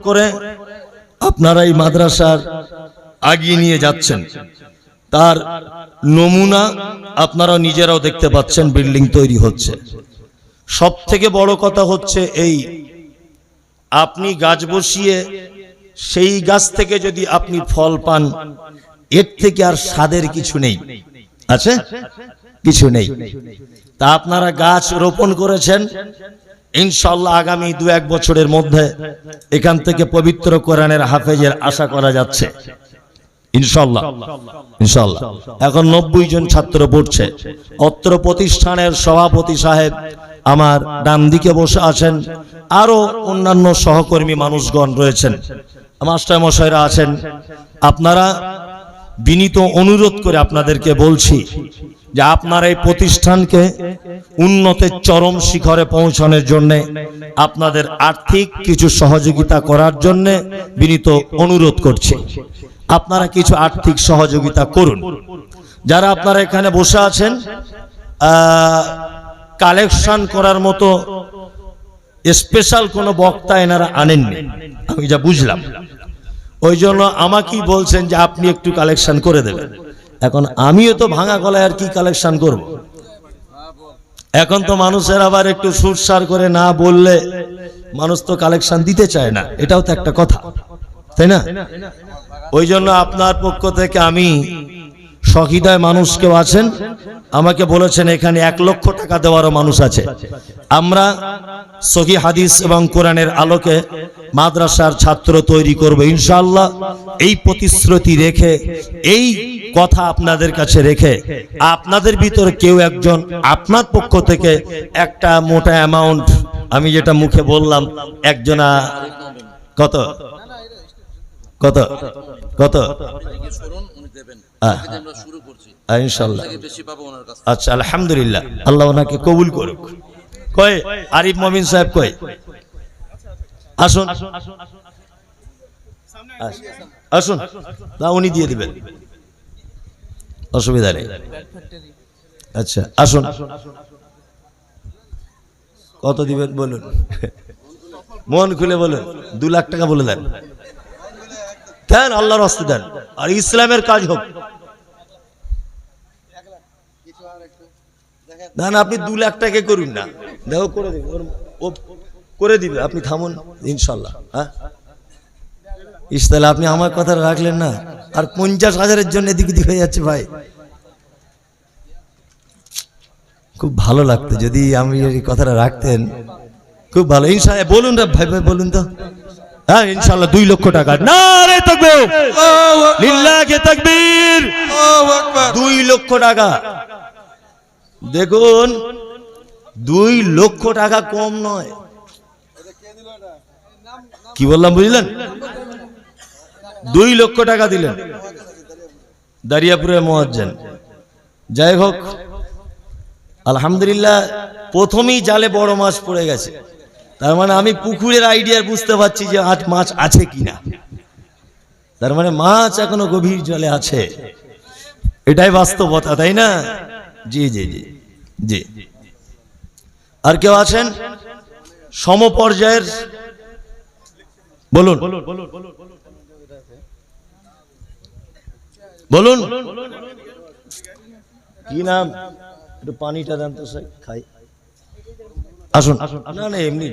করে আপনারা এই মাদ্রাসার আগিয়ে নিয়ে যাচ্ছেন, তার নমুনা আপনারা নিজেরাও দেখতে পাচ্ছেন। বিল্ডিং তৈরি হচ্ছে। সব থেকে বড় কথা হচ্ছে এই, আপনি গাছ বসিয়ে সেই গাছ থেকে যদি আপনি ফল পান, এর থেকে আর স্বাদের কিছু নেই, আছে কিছু নেই। তা আপনারা গাছ রোপণ করেছেন, ইনশাআল্লাহ আগামী 2-1 বছরের মধ্যে এখান থেকে পবিত্র কোরআনের হাফেজের আশা করা যাচ্ছে ইনশাআল্লাহ। ইনশাআল্লাহ এখন 90 জন ছাত্র পড়ছে। অত্র প্রতিষ্ঠানের সভাপতি সাহেব আমার ডান দিকে বসে আছেন, আরো অন্যান্য সহকর্মী মানুষগণ রয়েছেন, মাস্টার মশাইরা আছেন। আপনারা বিনীত অনুরোধ করে আপনাদেরকে বলছি যে আপনার এই প্রতিষ্ঠানকে উন্নতের চরম শিখরে পৌঁছানোর জন্য আপনাদের আর্থিক কিছু সহযোগিতা করার জন্য বিনীত অনুরোধ করছি। আপনারা কিছু আর্থিক সহযোগিতা করুন। যারা আপনারা এখানে বসে আছেন, কালেকশন করার মতো স্পেশাল কোনো বক্তা এনারা আনেননি, আমি যা বুঝলাম। ওই জন্য আমাকেই বলছেন যে আপনি একটু কালেকশন করে দেবেন। এখন আমিও তো ভাঙা গলায় আর কি কালেকশন করব। এখন তো মানুষের আবার একটু সুরসার করে না বললে মানুষ তো কালেকশন দিতে চায় না, এটাও তো একটা কথা, তাই না? ওই জন্য আপনার পক্ষ থেকে আমি সহৃদয় মানুষ কেউ আছেন, আমাকে বলেছেন এখানে 1 লক্ষ টাকা দেওয়ারও মানুষ আছে। আমরা সহি হাদিস এবং কোরআনের আলোকে মাদ্রাসার ছাত্র তৈরি করব ইনশাআল্লাহ। এই প্রতিশ্রুতি রেখে, এই কথা আপনাদের কাছে রেখে, আপনাদের ভিতরে কেউ একজন আপনার পক্ষ থেকে একটা মোটা অ্যামাউন্ট, আমি যেটা মুখে বললাম, একজনা কত কত কত ইনশাআল্লাহ। আচ্ছা, আলহামদুলিল্লাহ, আল্লাহ ওনাকে কবুল করুক। কয় আরিফ মমিন সাহেব কয়, আসুন আসুন, না উনি দিয়ে দিবেন, অসুবিধা নেই। আচ্ছা আসুন, কত দিবেন বলুন, মন খুলে বলুন। 2 লাখ টাকা বলে দেন, দেন, আল্লাহর রাস্তায় দেন, আর ইসলামের কাজ হোক। না না, আপনি 2 লাখ টাকা করুন না, দেখো করে দিবে, ও করে দিবে, আপনি থামুন ইনশাআল্লাহ। হ্যাঁ, ইসলাম আপনি আমার কথা রাখলেন না, আর 50,000-এর জন্য এদিক ওদিক হয়ে যাচ্ছে ভাই। খুব ভালো লাগতো যদি আমি এই কথাটা রাখতেন, খুব ভালো। ইনশাআল্লাহ বলুন রে ভাই, ভাই বলুন তো। হ্যাঁ ইনশাআল্লাহ 2 লক্ষ টাকা। নারে তাকবীর, লিল্লাহি তাকবীর, 2 লক্ষ টাকা। দেখুন 2 লক্ষ টাকা কম নয়। কি বললাম বুঝলেন? 2 লক্ষ টাকা দিলেন দারিয়াপুরের মুয়াজ্জিন। যাই হোক, আলহামদুলিল্লাহ, প্রথমেই জালে বড় মাছ পড়ে গেছে। তার মানে আমি পুকুরের আইডিয়া বুঝতে পারছি যে আজ মাছ আছে কিনা। তার মানে মাছ এখনো গভীর জলে আছে, এটাই বাস্তবতা, তাই না? জি জি জি জি। আর কেউ আছেন সমপর্যায়ের? বলুন বলুন, কি নাম? একটু পানিটা দেন তো, খাই। আসুন। না না, এমনি